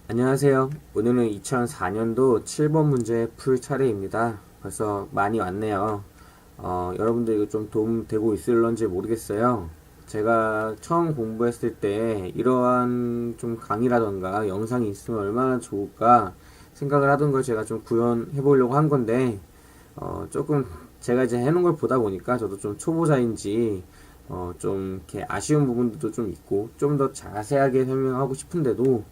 안녕하세요. 오늘은 2004년도 7번 문제 풀 차례입니다. 벌써 많이 왔네요. 여러분들 이거 좀 도움 되고 있을런지 모르겠어요. 제가 처음 공부했을 때 이러한 좀 강의라던가 영상이 있으면 얼마나 좋을까 생각을 하던 걸 제가 좀 구현해 보려고 한 건데, 조금 제가 이제 해놓은 걸 보다 보니까 저도 좀 초보자인지, 좀 이렇게 아쉬운 부분들도 좀 있고, 좀 더 자세하게 설명하고 싶은데도,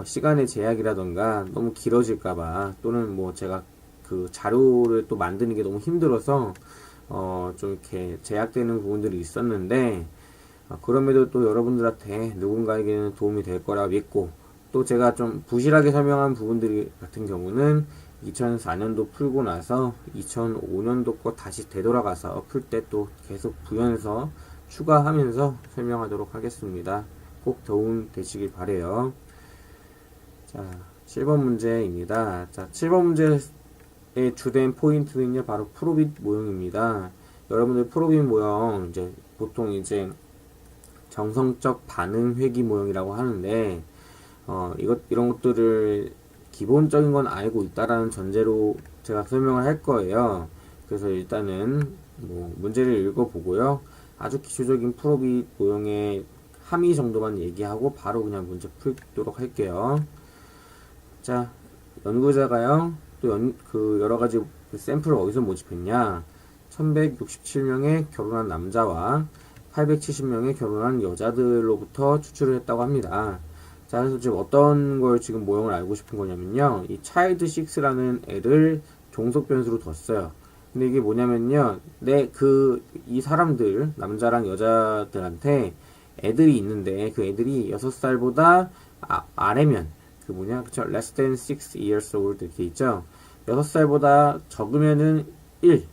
시간의 제약이라던가 너무 길어질까봐 또는 뭐 제가 그 자료를 또 만드는 게 너무 힘들어서 좀 이렇게 제약되는 부분들이 있었는데 그럼에도 또 여러분들한테 누군가에게는 도움이 될 거라 믿고 또 제가 좀 부실하게 설명한 부분들 같은 경우는 2004년도 풀고 나서 2005년도 거 다시 되돌아가서 풀 때 또 계속 부연서 추가하면서 설명하도록 하겠습니다. 꼭 도움 되시길 바래요. 자, 7번 문제입니다. 자, 7번 문제의 주된 포인트는요, 바로 프로빗 모형입니다. 여러분들 프로빗 모형, 이제, 보통 이제, 정성적 반응 회귀 모형이라고 하는데, 이런 것들을 기본적인 건 알고 있다라는 전제로 제가 설명을 할 거예요. 그래서 일단은, 문제를 읽어보고요. 아주 기초적인 프로빗 모형의 함의 정도만 얘기하고 바로 그냥 문제 풀도록 할게요. 자, 연구자가요, 여러 가지 샘플을 어디서 모집했냐? 1167명의 결혼한 남자와 870명의 결혼한 여자들로부터 추출을 했다고 합니다. 자, 그래서 지금 어떤 걸 지금 모형을 알고 싶은 거냐면요. 이 차일드 6라는 애를 종속 변수로 뒀어요. 근데 이게 뭐냐면요. 이 사람들, 남자랑 여자들한테 애들이 있는데 그 애들이 6살보다 아래면 그쵸? less than 6 years old 이렇게 있죠? 6살보다 적으면은 1,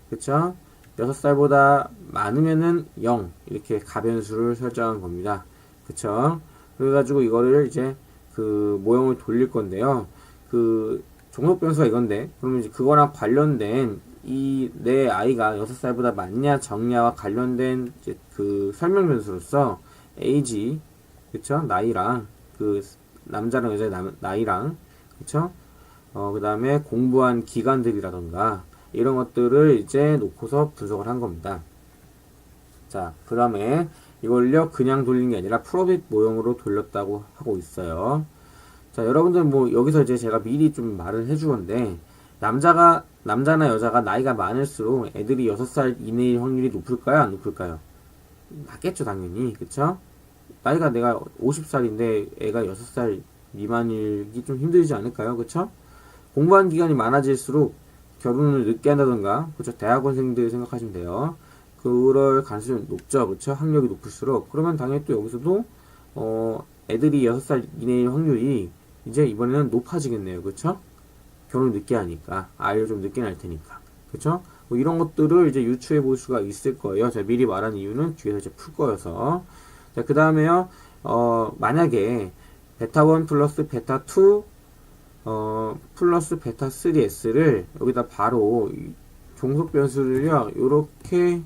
그쵸? 6살보다 많으면은 0, 이렇게 가변수를 설정한 겁니다. 그쵸? 그래가지고 이거를 이제 그 모형을 돌릴 건데요. 그 종속 변수가 이건데, 그러면 이제 그거랑 관련된 내 아이가 6살보다 많냐 적냐와 관련된 이제 그 설명 변수로서 age, 그쵸? 나이랑 그 남자랑 여자의 나이랑, 그쵸? 그 다음에 공부한 기간들이라던가, 이런 것들을 이제 놓고서 분석을 한 겁니다. 자, 그 다음에 이걸요, 그냥 돌린 게 아니라 프로빗 모형으로 돌렸다고 하고 있어요. 자, 여러분들 여기서 이제 제가 미리 좀 말을 해주건데, 남자나 여자가 나이가 많을수록 애들이 6살 이내일 확률이 높을까요? 안 높을까요? 낮겠죠, 당연히. 그쵸? 나이가 내가 50살인데 애가 6살 미만이기 좀 힘들지 않을까요? 그쵸? 공부하는 기간이 많아질수록 결혼을 늦게 한다던가, 그쵸? 대학원생들 생각하시면 돼요. 그럴 가능성이 높죠. 그쵸? 학력이 높을수록. 그러면 당연히 또 여기서도, 애들이 6살 이내일 확률이 이제 이번에는 높아지겠네요. 그쵸? 결혼을 늦게 하니까. 아이를 좀 늦게 낳을 테니까. 그쵸? 이런 것들을 이제 유추해 볼 수가 있을 거예요. 제가 미리 말한 이유는 뒤에서 이제 풀 거여서. 자, 그 다음에요, 만약에 베타1 플러스 베타2, 플러스 베타3s를 여기다 바로 종속 변수를요, 요렇게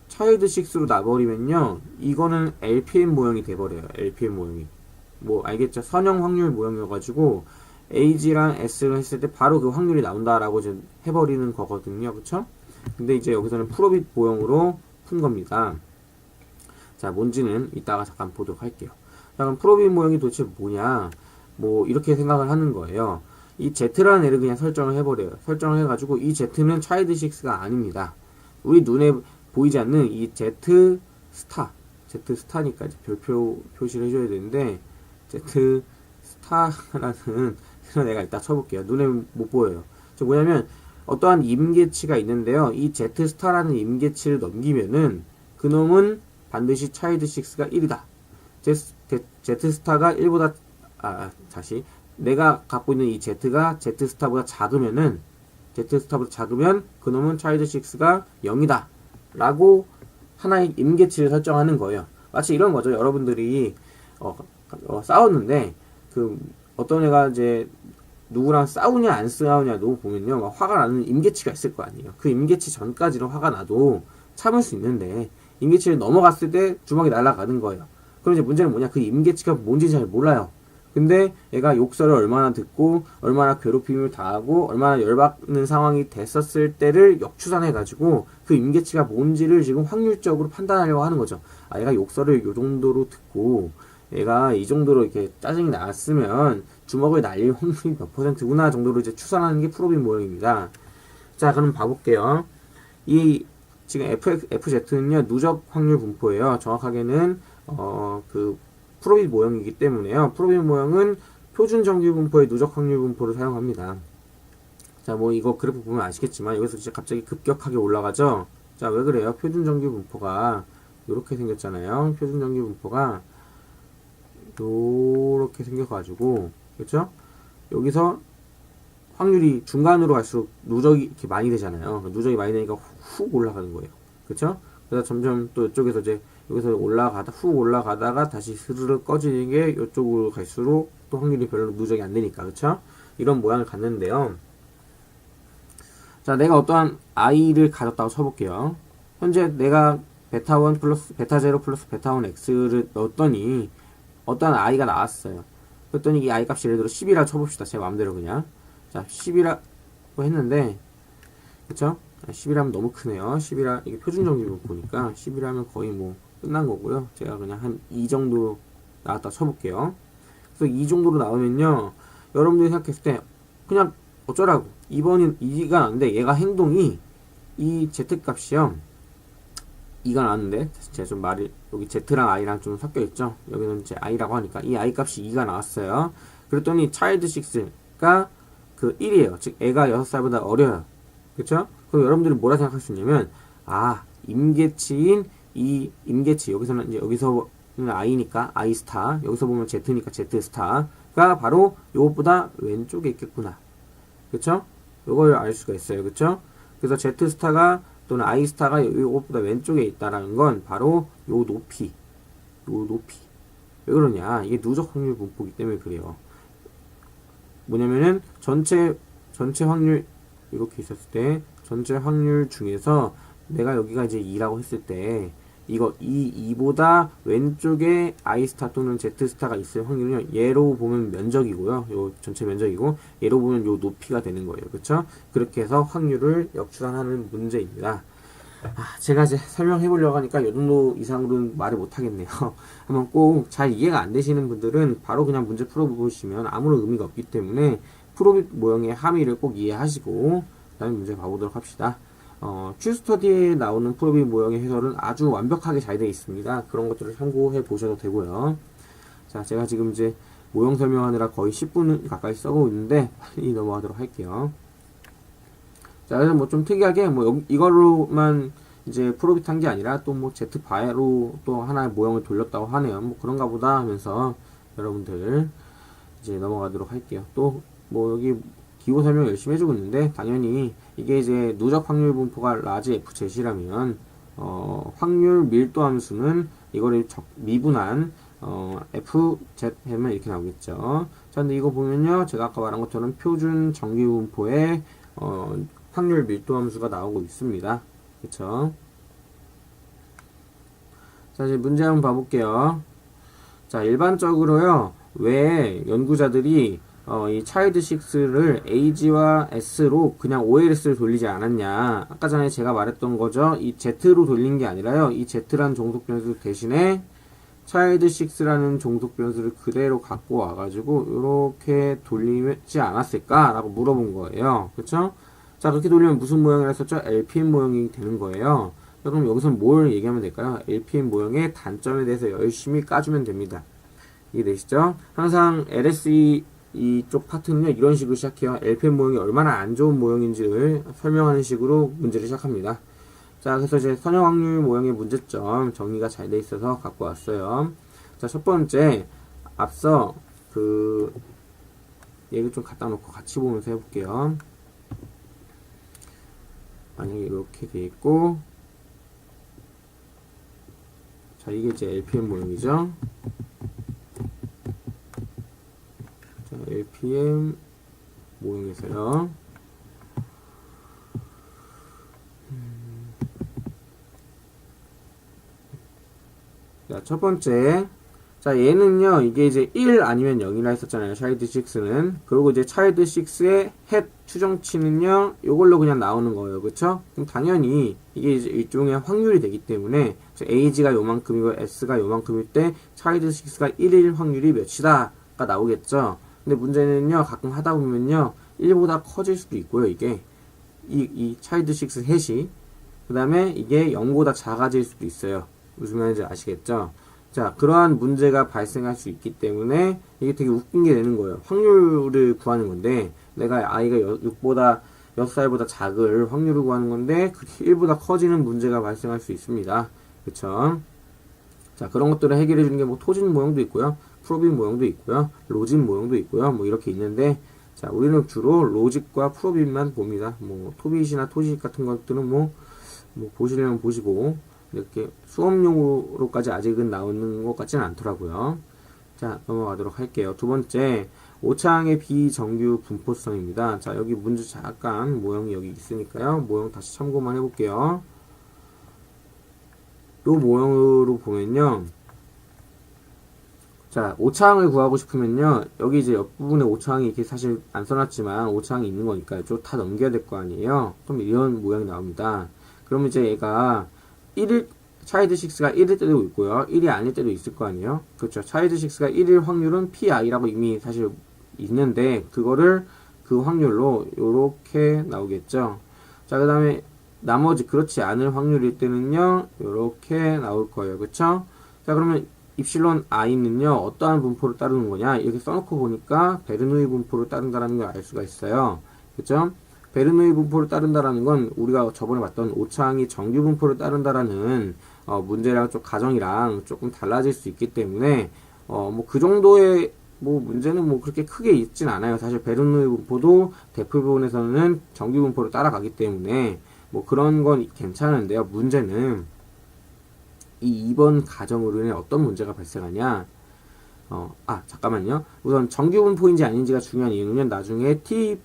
차일드 6로 놔버리면요, 이거는 LPM 모형이 돼버려요. LPM 모형이. 알겠죠? 선형 확률 모형이어가지고, A랑 S를 했을 때 바로 그 확률이 나온다라고 좀 해버리는 거거든요. 그쵸? 근데 이제 여기서는 프로빗 모형으로 푼 겁니다. 자, 뭔지는 이따가 잠깐 보도록 할게요. 자, 그럼 프로빗 모형이 도대체 뭐냐? 이렇게 생각을 하는 거예요. 이 Z라는 애를 그냥 설정을 해버려요. 설정을 해가지고, 이 Z는 차일드 6가 아닙니다. 우리 눈에 보이지 않는 이 Z 스타니까 이제 별표 표시를 해줘야 되는데, Z 스타라는 애가 이따 쳐볼게요. 눈에 못 보여요. 뭐냐면, 어떠한 임계치가 있는데요. 이 Z 스타라는 임계치를 넘기면은, 그놈은 반드시 차일드 6가 1이다. Z스타가 1보다, 내가 갖고 있는 이 Z가 Z스타보다 작으면 그놈은 차일드 6가 0이다. 라고 하나의 임계치를 설정하는 거예요. 마치 이런 거죠. 여러분들이, 싸웠는데, 어떤 애가 이제, 누구랑 싸우냐 안 싸우냐도 보면요, 화가 나는 임계치가 있을 거 아니에요. 그 임계치 전까지는 화가 나도 참을 수 있는데, 임계치를 넘어갔을 때 주먹이 날아가는 거예요. 그럼 이제 문제는 뭐냐? 그 임계치가 뭔지 잘 몰라요. 근데 얘가 욕설을 얼마나 듣고 얼마나 괴롭힘을 당하고 얼마나 열받는 상황이 됐었을 때를 역추산해가지고 그 임계치가 뭔지를 지금 확률적으로 판단하려고 하는 거죠. 아, 얘가 욕설을 요 정도로 듣고 얘가 이 정도로 이렇게 짜증이 났으면 주먹을 날릴 확률이 몇 퍼센트구나 정도로 이제 추산하는 게 프로빗 모형입니다. 자, 그럼 봐볼게요. 이 지금 FZ는요 누적 확률 분포예요. 정확하게는 그 프로빗 모형이기 때문에요. 프로빗 모형은 표준 정규 분포의 누적 확률 분포를 사용합니다. 자, 뭐 이거 그래프 보면 아시겠지만 여기서 진짜 갑자기 급격하게 올라가죠. 자, 왜 그래요? 표준 정규 분포가 이렇게 생겼잖아요. 표준 정규 분포가 요렇게 생겨가지고 그렇죠? 여기서 확률이 중간으로 갈수록 누적이 이렇게 많이 되잖아요. 누적이 많이 되니까 훅 올라가는 거예요. 그렇죠? 그래서 점점 또 이쪽에서 이제 여기서 올라가다 훅 올라가다가 다시 스르르 꺼지는 게 이쪽으로 갈수록 또 확률이 별로 누적이 안 되니까 그렇죠? 이런 모양을 갖는데요. 자, 내가 어떠한 i를 가졌다고 쳐볼게요. 현재 내가 베타1 플러스 베타0 플러스 베타1 x를 넣었더니 어떠한 i가 나왔어요. 그랬더니 이 i 값이 예를 들어 10이라 쳐봅시다. 제 마음대로 그냥. 자, 10이라고 했는데, 그쵸? 10이라면 너무 크네요. 10이라, 이게 표준 정규로 보니까 10이라면 거의 뭐 끝난 거고요. 제가 그냥 한 2 정도 나왔다 쳐볼게요. 그래서 2 정도로 나오면요. 여러분들이 생각했을 때, 그냥 어쩌라고. 2번이 2가 나왔는데, 얘가 행동이, 이 Z 값이요. 2가 나왔는데, 제가 좀 말이, 여기 Z랑 I랑 좀 섞여 있죠? 여기는 이제 I라고 하니까, 이 I 값이 2가 나왔어요. 그랬더니, child 6가 그 1이에요. 즉 애가 6살보다 어려요. 그쵸? 그럼 여러분들이 뭐라 생각할 수 있냐면 아 임계치인 이 임계치 여기서는 이제 여기서는 i니까 i 스타 여기서 보면 z니까 z 스타가 바로 요것보다 왼쪽에 있겠구나. 그쵸? 요걸 알 수가 있어요. 그쵸? 그래서 z 스타가 또는 i 스타가 요것보다 왼쪽에 있다라는 건 바로 요 높이 왜 그러냐 이게 누적 확률 분포이기 때문에 그래요. 뭐냐면은 전체 확률 이렇게 있었을 때 전체 확률 중에서 내가 여기가 이제 2라고 했을 때 이거 2보다 왼쪽에 i 스타 또는 z 스타가 있을 확률은요. 얘로 보면 면적이고요. 요 전체 면적이고 얘로 보면 요 높이가 되는 거예요. 그렇죠? 그렇게 해서 확률을 역추산하는 문제입니다. 제가 이제 설명해 보려고 하니까 요 정도 이상으로는 말을 못 하겠네요. 한번 꼭 잘 이해가 안 되시는 분들은 바로 그냥 문제 풀어보시면 아무런 의미가 없기 때문에 프로빗 모형의 함의를 꼭 이해하시고 다음 문제 봐보도록 합시다. 큐스터디에 나오는 프로빗 모형의 해설은 아주 완벽하게 잘 되어 있습니다. 그런 것들을 참고해 보셔도 되고요. 자, 제가 지금 이제 모형 설명하느라 거의 10분 가까이 써고 있는데 빨리 넘어가도록 할게요. 자, 그래서 뭐 좀 특이하게 뭐 이걸로만 이제 프로빗 한 게 아니라 또 뭐 Z 바로 또 하나의 모형을 돌렸다고 하네요. 뭐 그런가 보다 하면서 여러분들 이제 넘어가도록 할게요. 또 뭐 여기 기호 설명 열심히 해주고 있는데 당연히 이게 이제 누적 확률 분포가 라지 FZ이라면 확률 밀도 함수는 이거를 미분한 FZ 하면 이렇게 나오겠죠. 자, 근데 이거 보면요. 제가 아까 말한 것처럼 표준 정규 분포에 확률 밀도 함수가 나오고 있습니다. 그쵸? 자, 이제 문제 한번 봐볼게요. 자, 일반적으로요, 왜 연구자들이 이 차일드 6를 AG와 S로 그냥 OLS를 돌리지 않았냐. 아까 전에 제가 말했던 거죠. 이 Z로 돌린 게 아니라요. 이 Z라는 종속 변수 대신에 차일드 6라는 종속 변수를 그대로 갖고 와가지고 이렇게 돌리지 않았을까? 라고 물어본 거예요. 그쵸? 자, 그렇게 돌리면 무슨 모양을 했었죠? LPM 모형이 되는 거예요. 자, 그럼 여기서 뭘 얘기하면 될까요? LPM 모형의 단점에 대해서 열심히 까주면 됩니다. 이해되시죠? 항상 LSE 이쪽 파트는요, 이런 식으로 시작해요. LPM 모형이 얼마나 안 좋은 모형인지를 설명하는 식으로 문제를 시작합니다. 자, 그래서 이제 선형 확률 모형의 문제점 정리가 잘 돼 있어서 갖고 왔어요. 자, 첫 번째, 앞서 그 얘를 좀 갖다 놓고 같이 보면서 해볼게요. 만약에 이렇게 돼 있고, 자, 이게 이제 LPM 모형이죠. 자, LPM 모형에서요. 자, 첫 번째, 자, 얘는요, 이게 이제 1 아니면 0이라 했었잖아요. 차일드 6는. 그리고 이제 차일드 6의 헷 추정치는요, 요걸로 그냥 나오는 거예요. 그쵸? 그럼 당연히 이게 이제 일종의 확률이 되기 때문에, age가 요만큼이고 s가 요만큼일 때, 차일드 6가 1일 확률이 몇이다가 나오겠죠? 근데 문제는요, 가끔 하다 보면요, 1보다 커질 수도 있고요, 이게. 이 차일드 6 헷이. 그 다음에 이게 0보다 작아질 수도 있어요. 무슨 말인지 아시겠죠? 자, 그러한 문제가 발생할 수 있기 때문에 이게 되게 웃긴 게 되는 거예요. 확률을 구하는 건데 내가 아이가 6보다 6살보다 작을 확률을 구하는 건데 그렇게 1보다 커지는 문제가 발생할 수 있습니다. 그쵸? 자, 그런 것들을 해결해 주는 게 뭐 토진 모형도 있고요. 프로빈 모형도 있고요. 로진 모형도 있고요. 뭐 이렇게 있는데 자, 우리는 주로 로직과 프로빈만 봅니다. 뭐 토빗이나 토식 같은 것들은 뭐 보시려면 보시고 이렇게 수업용으로까지 아직은 나오는 것 같지는 않더라고요. 자, 넘어가도록 할게요. 두 번째, 오차항의 비정규 분포성입니다. 자, 여기 문제 잠깐 모형이 여기 있으니까요. 모형 다시 참고만 해볼게요. 이 모형으로 보면요. 자, 오차항을 구하고 싶으면요. 여기 이제 옆부분에 오차항이 이렇게 사실 안 써놨지만 오차항이 있는 거니까 좀 다 넘겨야 될 거 아니에요. 그럼 이런 모양이 나옵니다. 그러면 이제 얘가 1일, 차일드 6가 1일 때도 있고요. 1이 아닐 때도 있을 거 아니에요. 그렇죠. 차일드 6가 1일 확률은 PI라고 이미 사실 있는데, 그거를 그 확률로 요렇게 나오겠죠. 자, 그 다음에 나머지 그렇지 않을 확률일 때는요, 요렇게 나올 거예요. 그쵸? 자, 그러면 입실론 i는요, 어떠한 분포를 따르는 거냐? 이렇게 써놓고 보니까 베르누이 분포를 따른다는 걸 알 수가 있어요. 그쵸? 베르누이 분포를 따른다라는 건 우리가 저번에 봤던 오차항이 정규 분포를 따른다라는 문제랑 좀 가정이랑 조금 달라질 수 있기 때문에 뭐 그 정도의 뭐 문제는 뭐 그렇게 크게 있진 않아요. 사실 베르누이 분포도 대표부분에서는 정규 분포를 따라가기 때문에 뭐 그런 건 괜찮은데요. 문제는 이 2번 가정으로 인해 어떤 문제가 발생하냐? 잠깐만요. 우선 정규 분포인지 아닌지가 중요한 이유는 나중에 T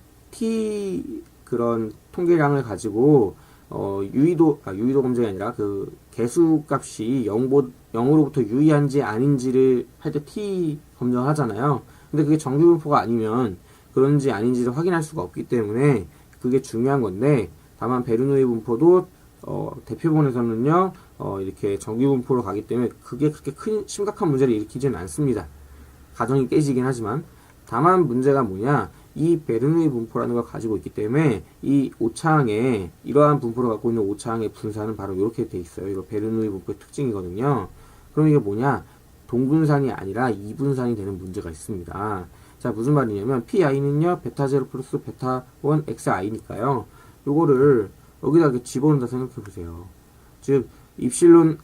그런 통계량을 가지고 유의도 검증이 아니라 그 개수 값이 0으로부터 유의한지 아닌지를 할 때 T 검증을 하잖아요. 근데 그게 정규 분포가 아니면 그런지 아닌지를 확인할 수가 없기 때문에 그게 중요한 건데, 다만 베르누이 분포도 대표본에서는요 이렇게 정규 분포로 가기 때문에 그게 그렇게 큰 심각한 문제를 일으키지는 않습니다. 가정이 깨지긴 하지만, 다만 문제가 뭐냐, 이 베르누이 분포라는 걸 가지고 있기 때문에 이 오차항에 이러한 분포를 갖고 있는 오차항의 분산은 바로 이렇게 돼 있어요. 이거 베르누이 분포의 특징이거든요. 그럼 이게 뭐냐, 동분산이 아니라 이분산이 되는 문제가 있습니다. 자, 무슨 말이냐면 PI는요 베타 0 플러스 베타 1 XI니까요 요거를 여기다 이렇게 집어넣는다 생각해 보세요. 즉 입실론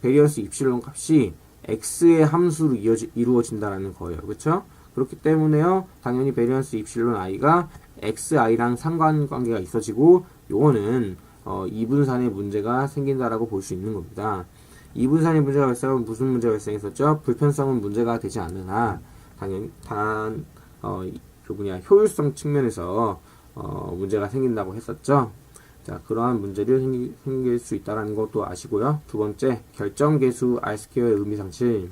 베리언스 입실론 값이 X의 함수로 이루어진다라는 거예요. 그렇죠? 그렇기 때문에요, 당연히 베리언스 입실론 i가 xi랑 상관관계가 있어지고, 요거는 이분산의 문제가 생긴다라고 볼 수 있는 겁니다. 이분산의 문제가 발생하면 무슨 문제가 발생했었죠? 불편성은 문제가 되지 않으나 당연히 효율성 측면에서 문제가 생긴다고 했었죠. 자, 그러한 문제를 생길 수 있다는 것도 아시고요. 두 번째, 결정계수 R스퀘어의 의미상실.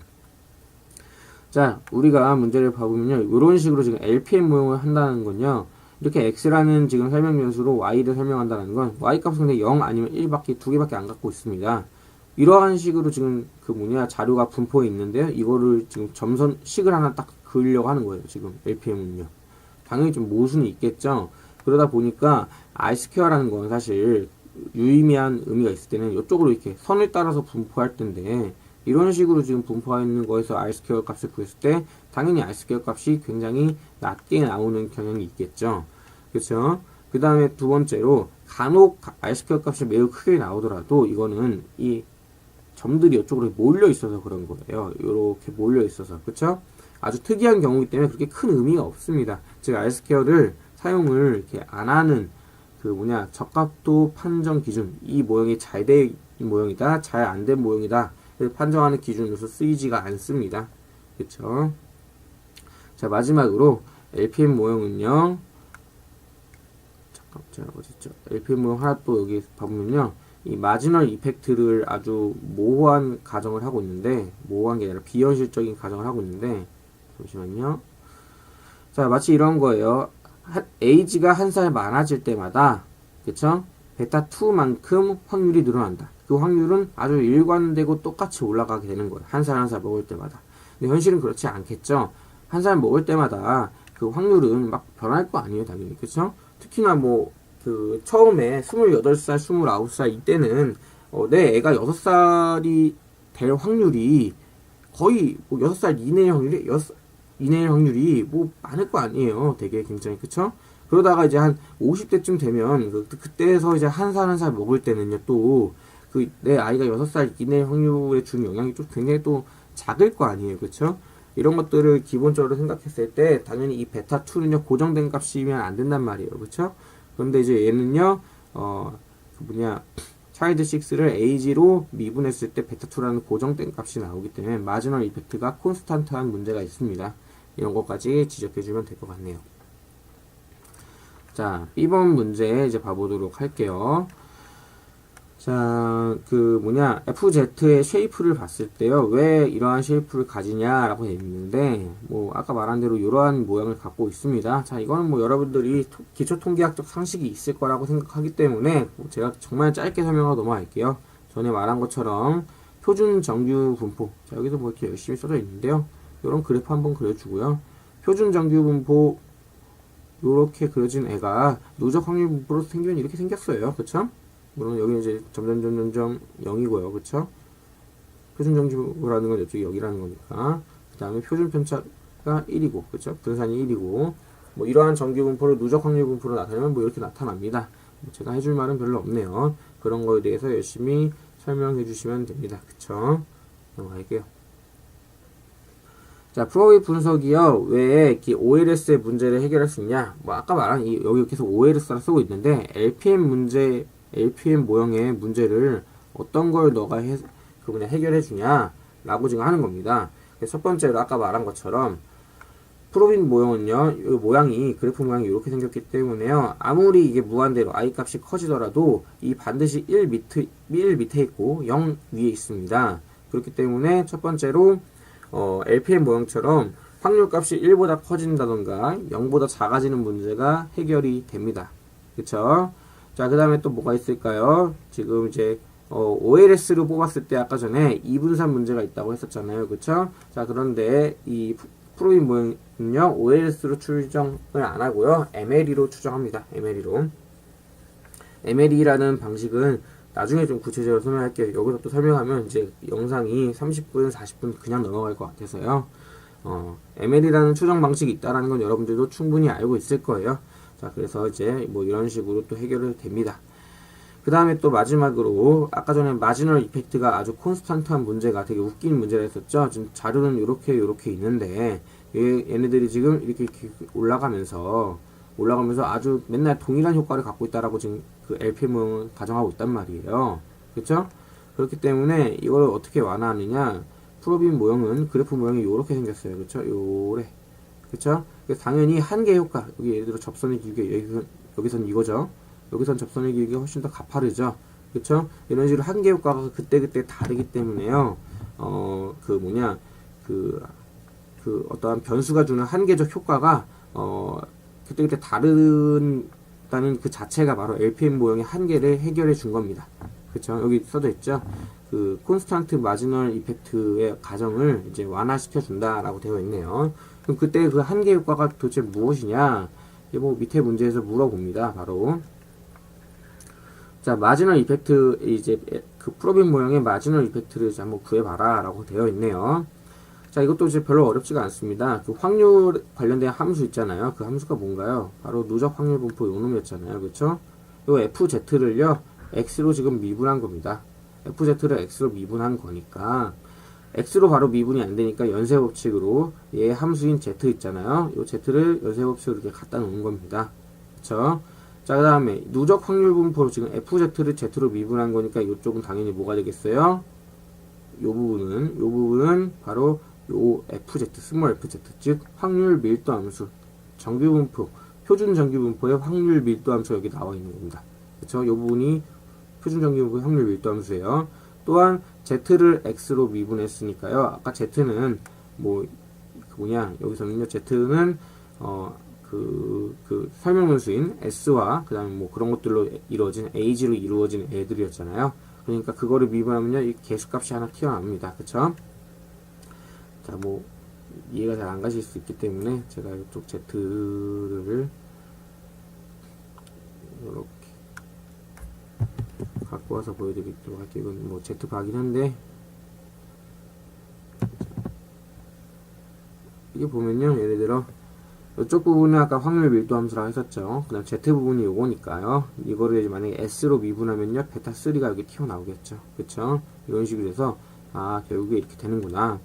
자, 우리가 문제를 봐보면요, 이런 식으로 지금 LPM 모형을 한다는 건요, 이렇게 X라는 지금 설명 변수로 Y를 설명한다는 건 Y 값은 근데 0 아니면 1밖에, 2개밖에 안 갖고 있습니다. 이러한 식으로 지금 자료가 분포해 있는데요, 이거를 지금 점선식을 하나 딱 그으려고 하는 거예요, 지금 LPM은요. 당연히 좀 모순이 있겠죠. 그러다 보니까 R스퀘어라는 건 사실 유의미한 의미가 있을 때는 이쪽으로 이렇게 선을 따라서 분포할 텐데, 이런 식으로 지금 분포하는 거에서 R스퀘어 값을 구했을 때 당연히 R스퀘어 값이 굉장히 낮게 나오는 경향이 있겠죠. 그렇죠? 그 다음에 두 번째로, 간혹 R스퀘어 값이 매우 크게 나오더라도 이거는 이 점들이 이쪽으로 몰려 있어서 그런 거예요. 이렇게 몰려 있어서. 그렇죠? 아주 특이한 경우이기 때문에 그렇게 큰 의미가 없습니다. 즉 R스퀘어를 사용을 이렇게 안 하는 적합도 판정 기준, 이 모형이 잘 된 모형이다, 잘 안 된 모형이다 판정하는 기준으로서 쓰이지가 않습니다. 그쵸? 자, 마지막으로 LPM 모형은요, 어딨죠? LPM 모형 하나 또 여기 봐보면요, 이 마지널 이펙트를 아주 모호한 가정을 하고 있는데, 모호한 게 아니라 비현실적인 가정을 하고 있는데, 잠시만요. 자, 마치 이런 거예요. 에이지가 한 살 많아질 때마다, 그쵸? 베타2만큼 확률이 늘어난다. 그 확률은 아주 일관되고 똑같이 올라가게 되는 거예요. 한 살 한 살 먹을 때마다. 근데 현실은 그렇지 않겠죠? 한 살 먹을 때마다 그 확률은 막 변할 거 아니에요, 당연히. 그쵸? 특히나 뭐, 처음에 28살, 29살 이때는, 내 애가 6살이 될 확률이 거의 뭐 6살 이내의 확률이, 이내의 확률이 뭐 많을 거 아니에요. 되게 굉장히. 그쵸? 그러다가 이제 한 50대쯤 되면, 그때에서 이제 한 살 한 살 먹을 때는요, 또, 내 아이가 6살 이내의 확률에 주는 영향이 좀 굉장히 또 작을 거 아니에요. 그쵸? 이런 것들을 기본적으로 생각했을 때, 당연히 이 베타2는요, 고정된 값이면 안 된단 말이에요. 그쵸? 그런데 이제 얘는요, 차일드 6를 AG로 미분했을 때 베타2라는 고정된 값이 나오기 때문에 마지널 이펙트가 콘스탄트한 문제가 있습니다. 이런 것까지 지적해주면 될 것 같네요. 자, B번 문제 이제 봐보도록 할게요. 자, FZ의 쉐이프를 봤을 때요, 왜 이러한 쉐이프를 가지냐라고 했는데, 뭐, 아까 말한 대로 이러한 모양을 갖고 있습니다. 자, 이거는 뭐 여러분들이 기초 통계학적 상식이 있을 거라고 생각하기 때문에, 제가 정말 짧게 설명하고 넘어갈게요. 전에 말한 것처럼, 표준 정규 분포. 자, 여기서 뭐 이렇게 열심히 써져 있는데요. 이런 그래프 한번 그려주고요. 표준 정규 분포, 요렇게 그려진 애가 누적 확률 분포로 생기면 이렇게 생겼어요. 그쵸? 물론 여기 이제 점점 0이고요. 그쵸? 표준 정규라는 건 이쪽이 여기라는 거니까. 그 다음에 표준 편차가 1이고, 그쵸? 분산이 1이고, 뭐 이러한 정규 분포를 누적 확률 분포로 나타내면 뭐 이렇게 나타납니다. 제가 해줄 말은 별로 없네요. 그런 거에 대해서 열심히 설명해 주시면 됩니다. 그쵸? 넘어갈게요. 자, 프로비 분석이요. 왜 OLS의 문제를 해결할 수 있냐? 뭐 아까 말한 여기 계속 OLS라 쓰고 있는데 LPM 모형의 문제를 어떤 걸 너가 해결해 주냐라고 지금 하는 겁니다. 첫 번째로 아까 말한 것처럼 프로빈 모형은요, 이 모양이 그래프 모양이 이렇게 생겼기 때문에요. 아무리 이게 무한대로 I 값이 커지더라도 이 반드시 1 밑에 있고 0 위에 있습니다. 그렇기 때문에 첫 번째로 LPM 모형처럼 확률 값이 1보다 커진다던가 0보다 작아지는 문제가 해결이 됩니다. 그쵸? 자, 그 다음에 또 뭐가 있을까요? 지금 이제 OLS로 뽑았을 때 아까 전에 이분산 문제가 있다고 했었잖아요. 그쵸? 자, 그런데 이 프로빈 모형은요, OLS로 추정을 안 하고요, MLE로 추정합니다. MLE로. MLE라는 방식은 나중에 좀 구체적으로 설명할게요. 여기서 또 설명하면 이제 영상이 30분, 40분 그냥 넘어갈 것 같아서요. ML이라는 추정 방식이 있다라는 건 여러분들도 충분히 알고 있을 거예요. 자, 그래서 이제 뭐 이런 식으로 또 해결이 됩니다. 그 다음에 또 마지막으로 아까 전에 마지널 이펙트가 아주 콘스탄트한 문제가 되게 웃긴 문제라 했었죠. 지금 자료는 요렇게 있는데 얘네들이 지금 이렇게 올라가면서 아주 맨날 동일한 효과를 갖고 있다라고 지금 그 LPM을 가정하고 있단 말이에요. 그쵸? 그렇기 때문에 이걸 어떻게 완화하느냐? 프로빈 모형은 그래프 모형이 요렇게 생겼어요. 그쵸? 요래. 그쵸? 그래서 당연히 한계 효과. 여기 예를 들어 접선의 길이가 여기선 이거죠. 여기선 접선의 길이가 훨씬 더 가파르죠. 그쵸? 이런 식으로 한계 효과가 그때그때 다르기 때문에요. 어떠한 변수가 주는 한계적 효과가, 그때그때 다르다는 그 자체가 바로 LPM 모형의 한계를 해결해 준 겁니다. 그쵸? 여기 써져 있죠? 그, 콘스탄트 마지널 이펙트의 가정을 이제 완화시켜 준다라고 되어 있네요. 그럼 그때 그 한계 효과가 도대체 무엇이냐? 뭐 밑에 문제에서 물어봅니다. 바로. 자, 마지널 이펙트, 이제 그 프로빈 모형의 마지널 이펙트를 이제 한번 구해봐라 라고 되어 있네요. 자, 이것도 이제 별로 어렵지가 않습니다. 그 확률 관련된 함수 있잖아요. 그 함수가 뭔가요? 바로 누적 확률 분포 요놈이었잖아요. 그쵸? 요 FZ를요, X로 지금 미분한 겁니다. FZ를 X로 미분한 거니까, X로 바로 미분이 안 되니까 연쇄법칙으로 얘 함수인 Z 있잖아요. 요 Z를 연쇄법칙으로 이렇게 갖다 놓은 겁니다. 그쵸? 자, 그 다음에 누적 확률 분포로 지금 FZ를 Z로 미분한 거니까 이쪽은 당연히 뭐가 되겠어요? 요 부분은 바로 요 FZ, 스몰 FZ, 즉 확률 밀도 함수, 정규 분포, 표준 정규 분포의 확률 밀도 함수 여기 나와 있는 겁니다. 그쵸? 요 부분이 표준정기분 확률 밀도함수예요. 또한 z를 x로 미분했으니까요. 아까 z는 여기서는요, z는 설명문수인 s와 그 다음에 뭐 그런 것들로 이루어진 ag로 이루어진 애들이었잖아요. 그러니까 그거를 미분하면요, 이 개수값이 하나 튀어나옵니다. 그쵸? 자, 이해가 잘 안 가실 수 있기 때문에 제가 이쪽 z를 이렇게 갖고 와서 보여드리도록 할게요. 이건 z박이긴 한데, 이게 보면요, 예를 들어 이쪽 부분은 아까 확률 밀도 함수라고 했었죠. 그 다음 z 부분이 요거니까요. 이거를 이제 만약에 s로 미분하면요, 베타3가 여기 튀어나오겠죠. 그쵸? 이런 식으로 해서 결국에 이렇게 되는구나.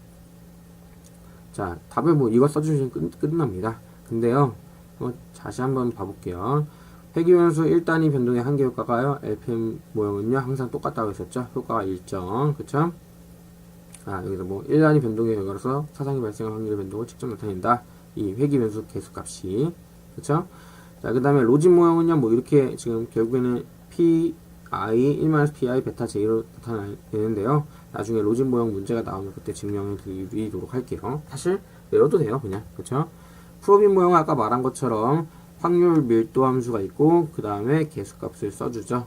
자, 답을 이거 써주시면 끝납니다. 근데요, 다시 한번 봐볼게요. 회귀변수 1단위 변동의 한계 효과가요, LPM 모형은요, 항상 똑같다고 했었죠. 효과가 일정. 그쵸? 여기서 1단위 변동의 결과로서 사상이 발생할 확률의 변동을 직접 나타낸다. 이 회귀변수 개수값이. 그쵸? 자, 그 다음에 로진 모형은요, 이렇게 지금 결국에는 PI, 1-PI, 베타 J로 나타내는데요. 나중에 로진 모형 문제가 나오면 그때 증명해 드리도록 할게요. 사실, 내려도 돼요, 그냥. 그쵸? 프로빈 모형은 아까 말한 것처럼 확률 밀도 함수가 있고, 그 다음에 개수값을 써주죠.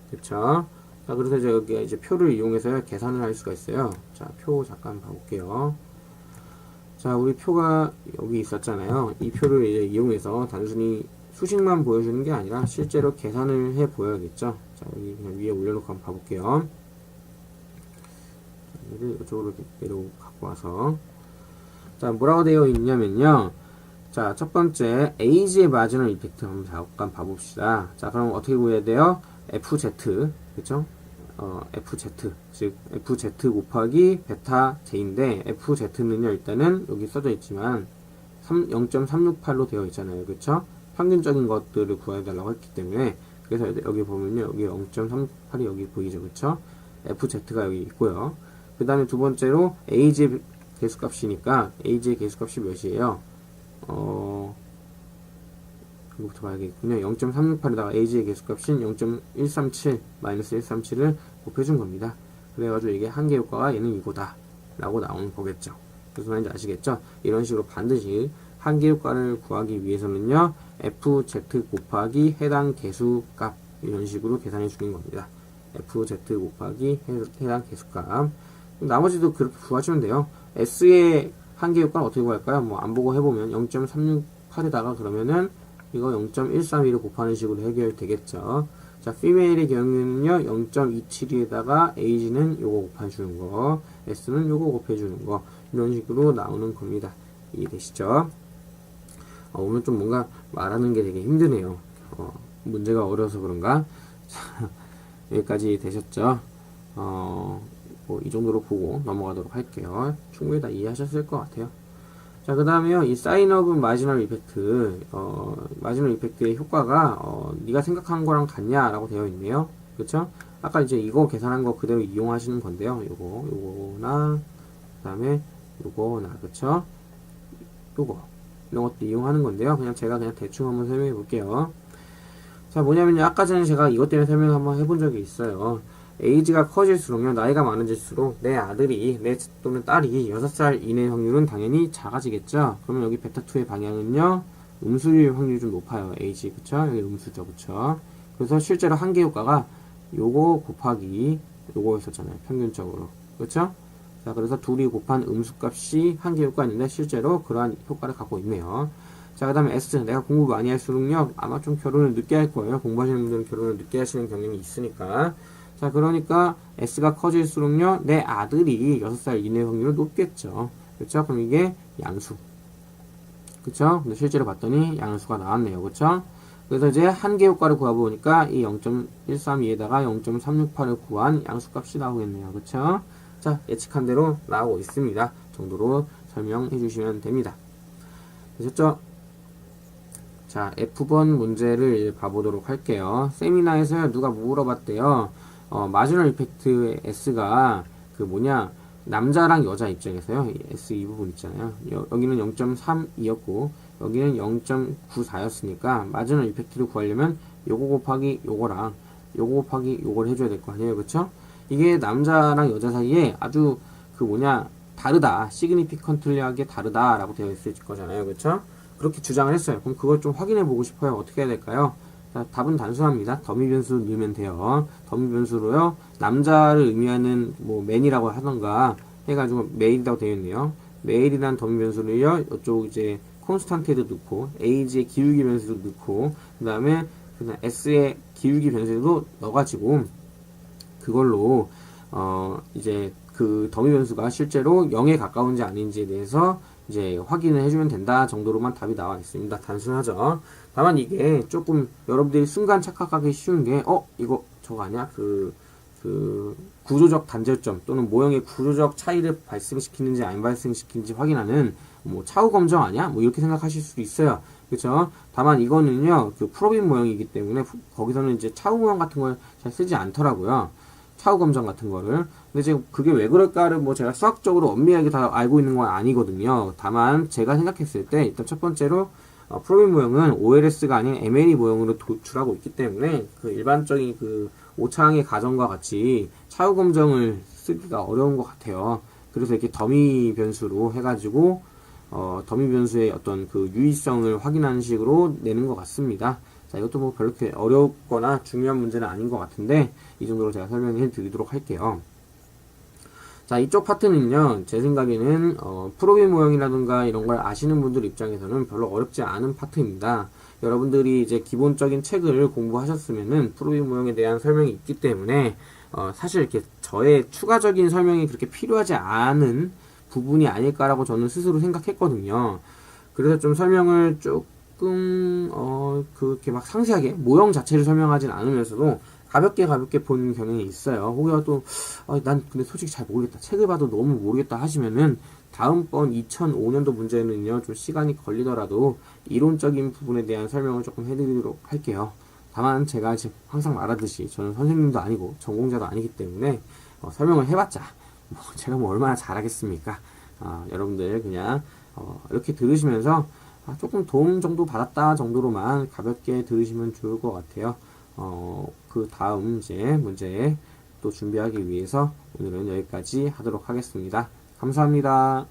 그쵸? 자, 그래서 이제 여기 이제 표를 이용해서 계산을 할 수가 있어요. 자, 표 잠깐 봐볼게요. 자, 우리 표가 여기 있었잖아요. 이 표를 이제 이용해서 단순히 수식만 보여주는 게 아니라 실제로 계산을 해 보여야겠죠. 자, 여기 그냥 위에 올려놓고 한번 봐볼게요. 얘를 이쪽으로 내려고 갖고 와서. 자, 뭐라고 되어 있냐면요. 자, 첫 번째, AG의 마지노 이펙트 한번 잠깐 봐봅시다. 자, 그럼 어떻게 보여야 돼요? FZ, 그쵸? FZ, 즉, FZ 곱하기 베타 J인데, FZ는요, 일단은 여기 써져 있지만, 0.368로 되어 있잖아요. 그쵸? 평균적인 것들을 구해달라고 했기 때문에, 그래서 여기 보면요, 여기 0.368이 여기 보이죠. 그쵸? FZ가 여기 있고요. 그 다음에 두 번째로, AG의 개수값이니까, AG의 개수값이 몇이에요? 이거부터 봐야겠군요. 0.368에다가 AG의 개수값인 0.137, 마이너스 137을 곱해준 겁니다. 그래가지고 이게 한계 효과가 얘는 이거다. 라고 나오는 거겠죠. 무슨 말인지 아시겠죠? 이런 식으로 반드시 한계 효과를 구하기 위해서는요, FZ 곱하기 해당 개수값, 이런 식으로 계산해 주는 겁니다. FZ 곱하기 해당 개수값. 나머지도 그렇게 구하시면 돼요. S의 한계 효과는 어떻게 구할까요? 안 보고 해보면 0.368에다가 그러면은 이거 0.132를 곱하는 식으로 해결되겠죠. 자, 피메일의 경우에는요, 0.272에다가 AG는 요거 곱해주는 거, S는 요거 곱해주는 거, 이런 식으로 나오는 겁니다. 이해되시죠? 오늘 좀 뭔가 말하는 게 되게 힘드네요. 문제가 어려워서 그런가? 자, 여기까지 되셨죠? 이 정도로 보고 넘어가도록 할게요. 충분히 다 이해하셨을 것 같아요. 자, 그 다음에요, 이 사인 오브 마지널 이펙트, 마지널 이펙트의 효과가, 네가 생각한 거랑 같냐라고 되어 있네요. 그쵸? 아까 이제 이거 계산한 거 그대로 이용하시는 건데요. 요거나, 그 다음에 요거나, 그쵸? 요거. 이런 것도 이용하는 건데요. 제가 대충 한번 설명해 볼게요. 자, 뭐냐면요, 아까 전에 제가 이것 때문에 설명 한번 해본 적이 있어요. 에이지가 커질수록요, 나이가 많아질수록 내 아들이, 또는 딸이 6살 이내 확률은 당연히 작아지겠죠. 그러면 여기 베타2의 방향은요, 음수일 확률이 좀 높아요. 에이지, 그쵸? 여기 음수죠, 그쵸? 그래서 실제로 한계 효과가 요거 곱하기 요거였었잖아요. 평균적으로. 그쵸? 자, 그래서 둘이 곱한 음수값이 한계 효과인데 실제로 그러한 효과를 갖고 있네요. 자, 그 다음에 S. 내가 공부 많이 할수록요, 아마 좀 결혼을 늦게 할 거예요. 공부하시는 분들은 결혼을 늦게 하시는 경향이 있으니까. 자, 그러니까 S가 커질수록요, 내 아들이 6살 이내 확률은 높겠죠. 그쵸? 그럼 이게 양수. 그쵸? 근데 실제로 봤더니 양수가 나왔네요. 그쵸? 그래서 이제 한계 효과를 구해보니까 이 0.132에다가 0.368을 구한 양수값이 나오겠네요. 그쵸? 자, 예측한 대로 나오고 있습니다. 정도로 설명해 주시면 됩니다. 되셨죠? 자, F번 문제를 봐보도록 할게요. 세미나에서 누가 물어봤대요. 마지노 이펙트 S가 남자랑 여자 입장에서요. S 이 부분 있잖아요. 여기는 0.32였고 여기는 0.94였으니까 마지노 이펙트를 구하려면 요거 곱하기 요거랑 요거 곱하기 요걸 해줘야 될 거 아니에요. 그쵸? 이게 남자랑 여자 사이에 아주 그 뭐냐 다르다, 시그니피컨틀리하게 다르다라고 되어 있을 거잖아요. 그쵸? 그렇게 주장을 했어요. 그럼 그걸 좀 확인해 보고 싶어요. 어떻게 해야 될까요? 자, 답은 단순합니다. 더미 변수 넣으면 돼요. 더미 변수로요. 남자를 의미하는 뭐 맨이라고 하던가 해가지고 메일이라고 되어 있네요. 메일이란 더미 변수를요. 이쪽 이제 콘스탄트에도 넣고 age의 기울기 변수도 넣고 그 다음에 그냥 s의 기울기 변수도 넣어가지고 그걸로 이제 그 더미 변수가 실제로 0에 가까운지 아닌지에 대해서 이제 확인을 해주면 된다 정도로만 답이 나와 있습니다. 단순하죠. 다만 이게 조금 여러분들이 순간 착각하기 쉬운 게 이거 저거 아니야? 그 구조적 단절점 또는 모형의 구조적 차이를 발생시키는지 안 발생시키는지 확인하는 뭐 차후 검정 아니야? 뭐 이렇게 생각하실 수도 있어요. 그렇죠? 다만 이거는요 그 프로빈 모형이기 때문에 거기서는 이제 차후 모형 같은 걸 잘 쓰지 않더라고요. 차후 검정 같은 거를. 근데 지금 그게 왜 그럴까를 뭐 제가 수학적으로 엄밀하게 다 알고 있는 건 아니거든요. 다만 제가 생각했을 때 일단 첫 번째로 프로빈 모형은 OLS가 아닌 MLE 모형으로 도출하고 있기 때문에 그 일반적인 그 오차항의 가정과 같이 차후 검정을 쓰기가 어려운 것 같아요. 그래서 이렇게 더미 변수로 해가지고 더미 변수의 어떤 그 유의성을 확인하는 식으로 내는 것 같습니다. 자, 이것도 뭐 별로 그렇게 어렵거나 중요한 문제는 아닌 것 같은데 이 정도로 제가 설명해 드리도록 할게요. 자, 이쪽 파트는요, 제 생각에는, 프로빈 모형이라든가 이런 걸 아시는 분들 입장에서는 별로 어렵지 않은 파트입니다. 여러분들이 이제 기본적인 책을 공부하셨으면은 프로빈 모형에 대한 설명이 있기 때문에, 사실 이렇게 저의 추가적인 설명이 그렇게 필요하지 않은 부분이 아닐까라고 저는 스스로 생각했거든요. 그래서 좀 설명을 조금, 그렇게 막 상세하게 모형 자체를 설명하진 않으면서도 가볍게 본 경향이 있어요. 혹여 또, 난 근데 솔직히 잘 모르겠다. 책을 봐도 너무 모르겠다 하시면은, 다음번 2005년도 문제는요, 좀 시간이 걸리더라도, 이론적인 부분에 대한 설명을 조금 해드리도록 할게요. 다만, 제가 지금 항상 말하듯이, 저는 선생님도 아니고, 전공자도 아니기 때문에, 설명을 해봤자, 제가 뭐 얼마나 잘하겠습니까? 여러분들 그냥, 이렇게 들으시면서, 조금 도움 정도 받았다 정도로만 가볍게 들으시면 좋을 것 같아요. 그 다음 이제 문제 또 준비하기 위해서 오늘은 여기까지 하도록 하겠습니다. 감사합니다.